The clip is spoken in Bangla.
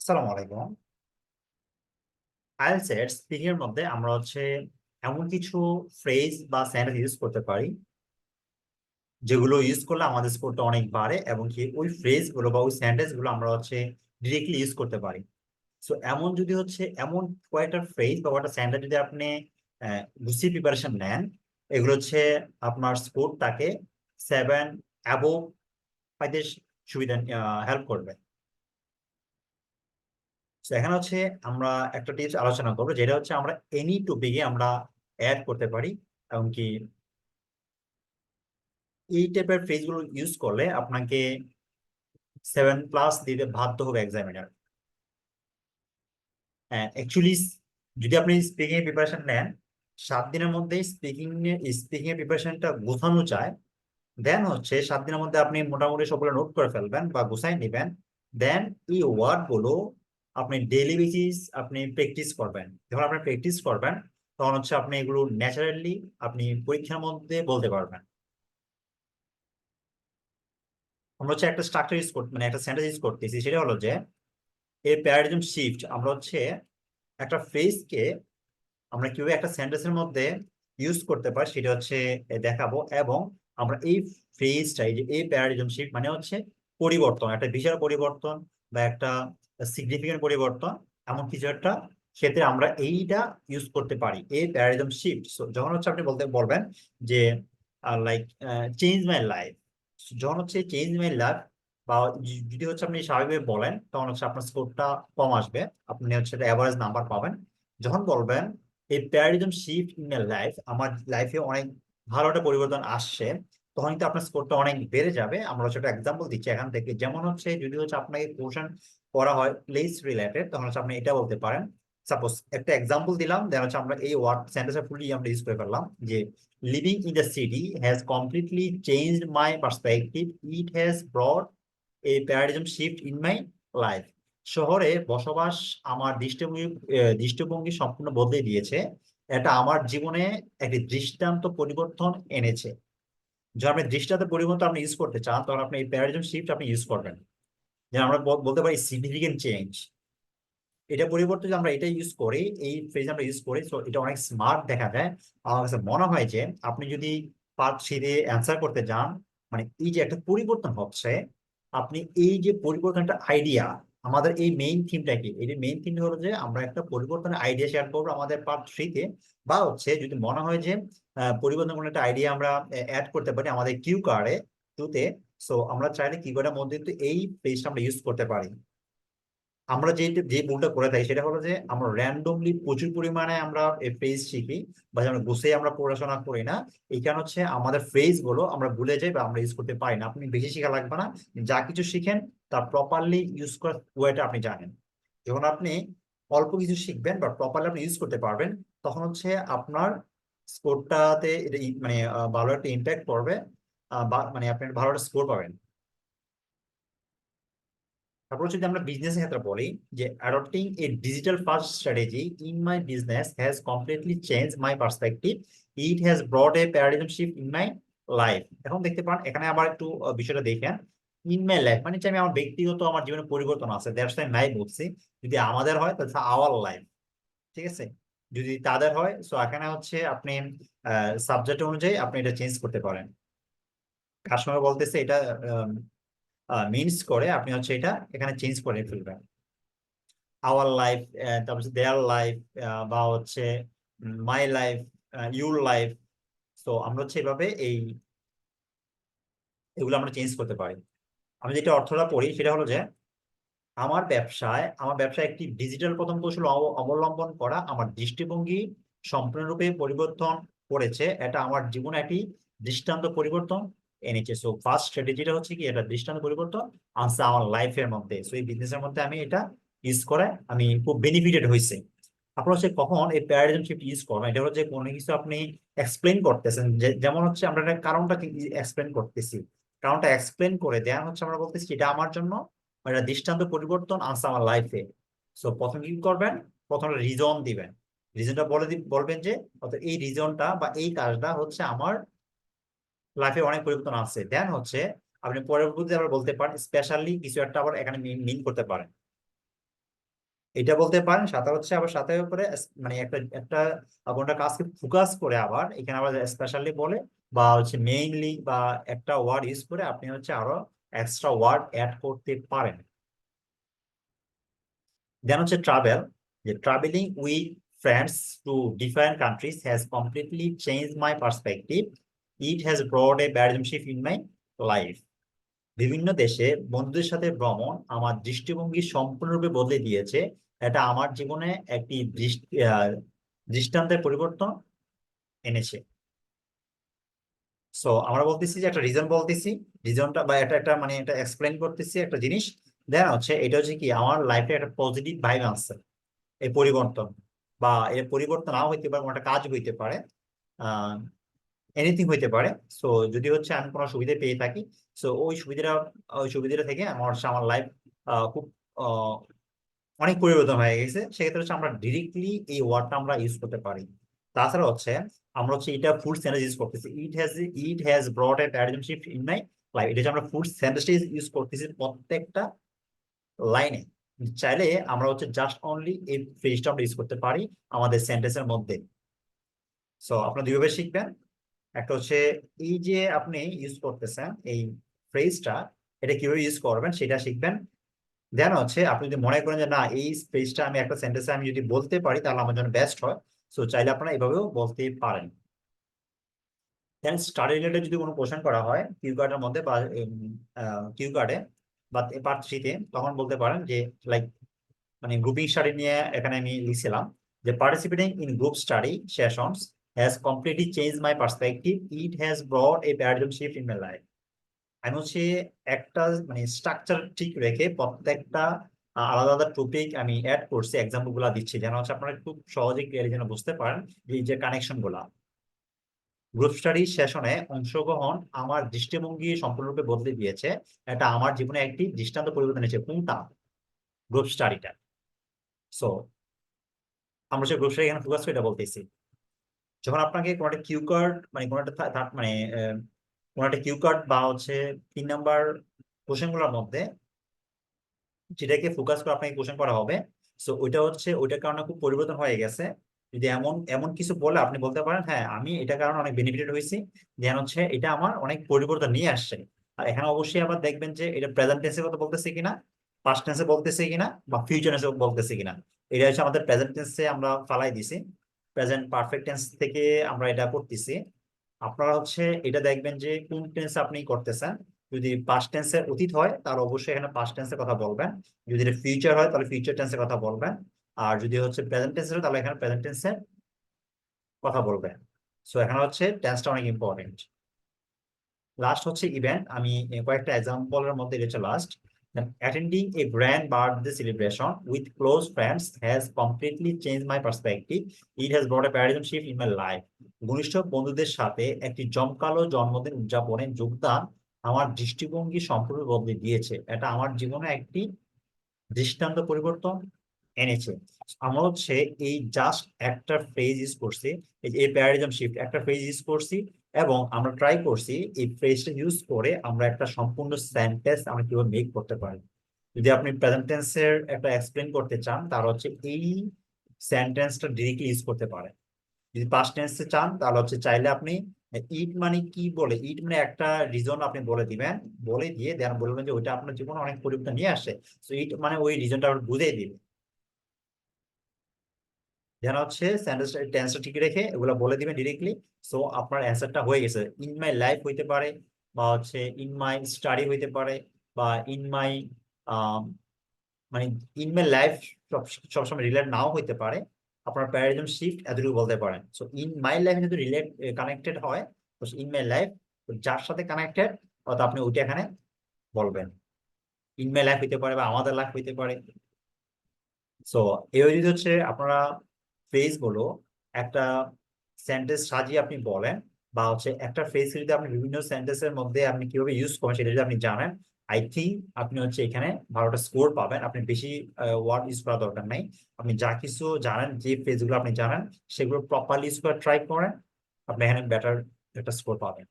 আসসালামু আলাইকুম। আইএলটিএস এর স্পিকিং এর মধ্যে আমরা এমন কিছু ফ্রেজ বা সেন্টেন্স ইউজ করতে পারি যেগুলো ইউজ করলে আমাদের স্কোরটা অনেক বাড়ে, এবং কি ওই ফ্রেজ গুলো বা ওই সেন্টেন্স গুলো আমরা ডিরেক্টলি ইউজ করতে পারি। সো এমন যদি এমন কয়েকটা ফ্রেজ বা কয়েকটা সেন্টেন্স যদি আপনি গুছিয়ে প্রিপারেশন নেন, এগুলো আপনার স্কোরটাকে 7 অ্যাবভ পাইতে সুবিধা হেল্প করবে। তো এখানে আমরা একটা টিপস আলোচনা করবো, যেটা আমরা এনি টপিকে আমরা অ্যাড করতে পারি, এমনকি এই টাইপের ফ্রেজ গুলো ইউজ করলে আপনাকে 7+ দিতে বাধ্য হবে এক্সামিনার। অ্যাকচুয়ালি যদি আপনি স্পিকিং এর প্রিপারেশন নেন, 7 দিনের মধ্যে স্পিকিং এর প্রিপারেশনটা গোছানো যায়, দেন 7 দিনের মধ্যে আপনি মোটামুটি সবগুলো নোট করে ফেলবেন বা গুছাই নেবেন। দেন এই ওয়ার্ড গুলো আপনি ডেইলি বেসিস আপনি প্র্যাকটিস করবেন। যখন আপনি প্র্যাকটিস করবেন, তখন আপনি এগুলো ন্যাচারালি আপনি পরীক্ষার মধ্যে বলতে পারবেন। আমরা একটা স্ট্রাকচার ইউজ করতে, মানে একটা সেন্টেন্স ইউজ করতেছি, সেটা হলো যে এর প্যারাডিজম শিফট। আমরা একটা ফ্রেজকে আমরা কিভাবে একটা সেন্টেন্সের মধ্যে ইউজ করতে পারি সেটা দেখাবো। এবং আমরা এই ফ্রেজটা, এই যে এই প্যারাডিজম শিফট মানে পরিবর্তন, একটা বিশাল পরিবর্তন বা একটা সিগনিফিকেন্ট পরিবর্তন, এমন কিছু একটা ক্ষেত্রে আমরা এইটা ইউজ করতে পারি, এই প্যারাডিজম শিফট। যখন আপনি বলবেন যে লাইক চেঞ্জ মাই লাইফ, যখন চেঞ্জ মাই লাইফ, বা যদি আপনি স্বাভাবিকভাবে বলেন, তখন আপনার স্কোরটা কম আসবে, আপনি এভারেজ নাম্বার পাবেন। যখন বলবেন এই প্যারাডিজম শিফট ইন মাই লাইফ, আমার লাইফে অনেক ভালো একটা পরিবর্তন আসছে, তখন কিন্তু আপনার স্কোরটা অনেক বেড়ে যাবে। আমরা একটা এক্সাম্পল দিচ্ছি এখান থেকে। যেমন যদি আপনাকে কোশ্চেন করা হয় প্লেস রিলেটেড, তখন আপনি এটা বলতে পারেন। সাপোজ একটা এক্সাম্পল দিলাম, দেন আমরা এই ওয়ার্ড সেন্টেন্সটা ফুলি আমরা ইউজ করে ফেললাম যে living in the city has completely changed my perspective, it has brought a paradigm shift in my life. শহরে বসবাস আমার দৃষ্টিভঙ্গি সম্পূর্ণ বদলে দিয়েছে, এটা আমার জীবনে একটি দৃষ্টান্ত পরিবর্তন এনেছে। যখন আপনি দৃষ্টান্ত পরিবর্তন আপনি ইউজ করতে চান, তখন আপনি এই প্যারাডিজম শিফট আপনি ইউজ করবেন। যেন আমরা বলতে পারি সিগনিফিকেন্ট চেঞ্জ। এটা পরিবর্তে যে আমরা এটা ইউজ করি, এই ফ্রেজ আমরা ইউজ করি, তো এটা অনেক স্মার্ট দেখা যায়। আমার কাছে মনে হয় যে আপনি যদি পার্ট সিতে অ্যান্সার করতে যান, মানে এই যে একটা পরিবর্তন হচ্ছে, আপনি এই যে পরিবর্তনটা আইডিয়া, আমাদের এই মেইন থিমটা কি, এই যে মেইন থিম হলো যে আমরা একটা পরিবর্তনের আইডিয়া শেয়ার করবো আমাদের পার্ট 3-তে। বা যদি মনে হয় যে পরিবর্তন কোনো একটা আইডিয়া আমরা অ্যাড করতে পারি আমাদের কিউ কার্ডে 2-তে, সো আমরা চাইলে কিউ কার্ডের মধ্যে কিন্তু এই পেজটা আমরা ইউজ করতে পারি। আমরা যে ভুলটা করে থাকি সেটা হলো যে আমরা র্যান্ডমলি প্রচুর পরিমাণে আমরা এই ফ্রেজ শিখি, বা আমরা গুছিয়ে আমরা পড়াশোনা করি না। এই কারণ আমাদের ফ্রেজ গুলো আমরা ভুলে যাই বা আমরা ইউজ করতে পারি না। আপনি বেশি শেখা লাগবে না, যা কিছু শিখেন তা প্রপারলি ইউজ করার ওয়েটা আপনি জানেন। যখন আপনি অল্প কিছু শিখবেন বা প্রপারলি আপনি ইউজ করতে পারবেন, তখন আপনার স্কোরটাতে এটা মানে ভালো একটা ইম্প্যাক্ট পড়বে, বা মানে আপনি একটা ভালো একটা স্কোর পাবেন। তারপর যদি আমরা বিজনেস ক্ষেত্রে বলি যে adopting a digital first strategy in my business has completely change my perspective, it has brought a paradigm shift in my life. এখন দেখতে পান এখানে আবার একটু বিষয়টা দেখেন। ইন মাই লাইফ মানে আমি আমার ব্যক্তিগত আমার জীবনে পরিবর্তন আছে, দ্যাটস আমি নাই বলছি। যদি আমাদের হয় তাহলে আওয়ার লাইফ, ঠিক আছে। যদি তাদের হয়, সো এখানে আপনি সাবজেক্ট অনুযায়ী আপনি এটা চেঞ্জ করতে পারেন। কাস্টমার বলতেছে এটা মিনস করে, আপনি এটা এখানে চেঞ্জ করে ফেলবেন। আওয়ার লাইফ, তারপর দেয়ার লাইফ, বা মাই লাইফ, ইউর লাইফ। তো আমরা এভাবে এগুলো আমরা চেঞ্জ করতে পারি। আমি যেটা অর্থটা পড়ি সেটা হলো যে আমার ব্যবসায় একটি ডিজিটাল প্রথম কৌশল অবলম্বন করা আমার দৃষ্টিভঙ্গি সম্পূর্ণরূপে পরিবর্তন করেছে, এটা আমার জীবনে একটি দৃষ্টান্ত পরিবর্তন এনেছে। সো ফার্স্ট স্ট্র্যাটেজিটা কি, এটা দৃষ্টান্ত পরিবর্তন আনছে আমার লাইফের মধ্যে। সো এই বিজনেসের মধ্যে আমি এটা ইউজ করে আমি খুব বেনিফিটেড হয়েছে। আপনার কখন এই প্যারাডিজম শিফট ইউজ করবেন, এটা হচ্ছে কোনো কিছু আপনি এক্সপ্লেন করতেছেন, যেমন আমরা একটা কারণটা এক্সপ্লেন করতেছি, কারণটা এক্সপ্লেন করে দেন আমরা বলতেছি এটা আমার জন্য এটা দৃষ্টান্ত পরিবর্তন আনছে আমার লাইফে। সো প্রথম কি করবেন, প্রথম রিজন দিবেন। রিজনটা বলবেন যে এই রিজনটা বা এই কাজটা আমার লাইফে অনেক পরিবর্তন আছে। দেন আপনি পরবর্তীতে আবার বলতে পারেন স্পেশালি কিছু একটা আবার এখানে মিন করতে পারেন। এটা বলতে পারেন, সাথে হচ্ছে আবার সাথে করে মানে একটা একটা কোনটা কাজকে ফোকাস করে আবার এখানে আবার স্পেশালি বলে বা হচ্ছে মেইনলি বা একটা ওয়ার্ড ইউজ করে আপনি হচ্ছে আরো এক্সট্রা ওয়ার্ড অ্যাড করতে পারেন। দেন হচ্ছে ট্রাভেল, যে travelling with friends to different countries has completely change my perspective, it has brought a paradigm shift in my life. বিভিন্ন দেশে বন্ধুদের সাথে ভ্রমণ আমার দৃষ্টিভঙ্গি সম্পূর্ণরূপে বদলে দিয়েছে, এটা আমার জীবনে একটি দৃষ্টান্তের পরিবর্তন এনেছে। সো আমরা বলতেছি যে একটা রিজন বলতেছি, রিজনটা বা এটা একটা মানে এটা এক্সপ্লেন করতেছি একটা জিনিস, দেন হচ্ছে এটা হচ্ছে কি আমার লাইফে একটা পজিটিভ ভাইব আছে এই পরিবর্তন, বা এর পরিবর্তন নাও হইতে পারে, কোনো একটা কাজ হইতে পারে, আহ এনিথিং হইতে পারে। সো যদি হচ্ছে আমি কোনো সুবিধা পেয়ে থাকি, সো ওই সুবিধাটা থেকে আমার লাইফ খুব আহ, অনেক পরিবর্তন হয়ে গেছে, সেক্ষেত্রে হচ্ছে আমরা ডিরেক্টলি এই ওয়ার্ডটা আমরা ইউজ করতে পারি। তাছাড়া হচ্ছে আমরা হচ্ছে এটা ফুল সেন্টেন্স ইউজ করতেছি, it has brought a paradigm shift in my life, এটা হচ্ছে আমরা ফুল সেন্টেন্স ইউজ করতেছি প্রত্যেকটা লাইনে। চাইলে আমরা হচ্ছে জাস্ট অনলি এই ফ্রেজটা আমরা ইউজ করতে পারি আমাদের সেন্টেন্সের মধ্যে। সো আপনারা দুইভাবে শিখবেন, একটা হচ্ছে এই যে আপনি ইউজ করতেছেন এই ফ্রেজটা, এটা কিভাবে ইউজ করবেন সেটা শিখবেন। দেন হচ্ছে আপনি যদি মনে করেন যে না এই ফ্রেজটা আমি একটা সেন্টেন্সে আমি যদি বলতে পারি তাহলে আমার জন্য বেস্ট হয়, সো চাইলে আপনারা এভাবেও বলতে পারেন। দেন স্টাডি রিলেটেড যদি কোনো কোশ্চেন করা হয় কিউ কার্ডের মধ্যে বা কিউ কার্ডে বা পার্ট থ্রিতে, তখন বলতে পারেন যে লাইক মানে গ্রুপিং স্টাডি নিয়ে এখানে আমি লিখছিলাম যে participating in group study sessions has completely change my perspective, it has brought a paradigm shift in my life. আমি হচ্ছে একটা মানে স্ট্রাকচার ঠিক রেখে প্রত্যেকটা আলাদা আলাদা টপিক আমি অ্যাড করছি, এক্সাম্পল গুলা দিচ্ছি যেন হচ্ছে আপনারা খুব সহজে ক্লিয়ারলি যেন বুঝতে পারেন যে এই যে কানেকশন গুলা। গ্রুপ স্টাডি সেশনে অংশগ্রহণ আমার দৃষ্টিভঙ্গি সম্পূর্ণরূপে বদলে দিয়েছে, এটা আমার জীবনে একটি দৃষ্টান্ত পরিবর্তন এনেছে। কোনটা? গ্রুপ স্টাডিটা। সো আমরা সে গ্রুপ স্টাডি এখানে ফোকাস করে এটা বলতেছি। যখন আপনাকে কোনো একটা কিউ কার্ড মানে কোনো একটা মানে কোনো একটা কিউ কার্ড বা হচ্ছে 3 নাম্বার কোশ্চেন গুলোর মধ্যে যেটাকে ফোকাস করে আপনাকে কোশ্চেন করা হবে, সো ওইটা হচ্ছে ওইটার কারণে খুব পরিবর্তন হয়ে গেছে। যদি এমন এমন কিছু বলে আপনি বলতে পারেন হ্যাঁ আমি এটার কারণে অনেক বেনিফিটেড হয়েছি, দেন হচ্ছে এটা আমার অনেক পরিবর্তন নিয়ে আসছে। আর এখানে অবশ্যই আবার দেখবেন যে এটা প্রেজেন্ট টেন্সের কথা বলতেছে কিনা, পাস্ট টেন্সে বলতেছে কিনা, বা ফিউচার টেন্সে বলতেছে কিনা। এটা হচ্ছে আমাদের প্রেজেন্ট টেন্সে আমরা ফালাই দিছি, প্রেজেন্ট পারফেক্ট টেন্স থেকে আমরা এটা করতেছি। আপনারা হচ্ছে এটা দেখবেন যে কোন টেন্স আপনি করতেছেন। যদি পাস্ট টেন্সের অতীত হয় তাহলে অবশ্যই এখানে পাস্ট টেন্সের কথা বলবেন, যদি এটা ফিউচার হয় তাহলে ফিউচার টেন্সের কথা বলবেন, আর যদি হচ্ছে প্রেজেন্ট টেন্সের হয় তাহলে এখানে প্রেজেন্ট টেন্সের কথা বলবেন। সো এখানে হচ্ছে টেন্সটা অনেক ইম্পর্টেন্ট। লাস্ট হচ্ছে ইভেন্ট, আমি কয়েকটা এক্সাম্পলের মধ্যে এটা হচ্ছে last. Attending a grand birthday celebration with close friends has completely change my perspective, it has brought a paradigm shift in my life. ঘনিষ্ঠ বন্ধুদের সাথে একটি জমকালো জন্মদিন উদযাপনে যোগদান আমার দৃষ্টিভঙ্গি সম্পূর্ণ বদলে দিয়েছে, এটা আমার জীবনে একটি দৃষ্টান্ত পরিবর্তন এনেছে। আমরা হচ্ছে এই জাস্ট একটা ফ্রেজ ইউজ করছি, এই প্যারাডিজম শিফট একটা ফ্রেজ ইউজ করছি, এবং আমরা ট্রাই করছি এই ফ্রেজটা ইউজ করে আমরা একটা সম্পূর্ণ সেন্টেন্স আমরা কিভাবে মেক করতে পারি। যদি আপনি প্রেজেন্ট টেন্সের একটা এক্সপ্লেন করতে চান তাহলে হচ্ছে এই সেন্টেন্সটা ডিরেক্টলি ইউজ করতে পারেন। যদি পাস্ট টেন্সে চান তাহলে হচ্ছে চাইলে আপনি ইট মানে কি বলে, ইট মানে একটা রিজন আপনি বলে দিবেন, বলে দিয়ে দেন বলবেন যে ওইটা আপনার জীবনে অনেক পরিবর্তন নিয়ে আসে, তো ইট মানে ওই রিজনটা আপনি বুঝিয়ে দিবেন। যেন হচ্ছে সেন্টেন্সটা টেন্সটা ঠিক রেখে এগুলো বলে দিবেন ডিরেক্টলি। সো আপনার অ্যান্সারটা হয়ে গেছে। ইন মাই লাইফ হইতে পারে, বা হচ্ছে ইন মাই স্টাডি হইতে পারে, বা ইন মাই মানে ইন মাই লাইফ সবসময় রিলেট নাও হইতে পারে। আপনার প্যারাডিজম শিফট এতটুকু বলতে পারেন। সো ইন মাই লাইফ যদি রিলেট কানেক্টেড হয়, তো ইন মাই লাইফ যার সাথে কানেক্টেড অর্থাৎ আপনি ওইটা এখানে বলবেন। ইন মাই লাইফ হইতে পারে বা আমাদের লাইফ হইতে পারে। সো এই যদি হচ্ছে আপনারা ফ্রেজ গুলো একটা সেন্টেন্স সাজিয়ে আপনি বলেন, বা হচ্ছে একটা ফ্রেজ যদি আপনি বিভিন্ন সেন্টেন্সের মধ্যে আপনি কিভাবে ইউজ করবেন সেটা যদি আপনি জানেন, আই থিঙ্ক আপনি হচ্ছে এখানে ভালোটা স্কোর পাবেন। আপনি বেশি ওয়ার্ড ইউজ করার দরকার নাই, আপনি যা কিছু জানেন যে ফ্রেজ গুলো আপনি জানেন সেগুলো প্রপারলি ইউজ করে ট্রাই করেন, আপনি এখানে বেটার একটা স্কোর পাবেন।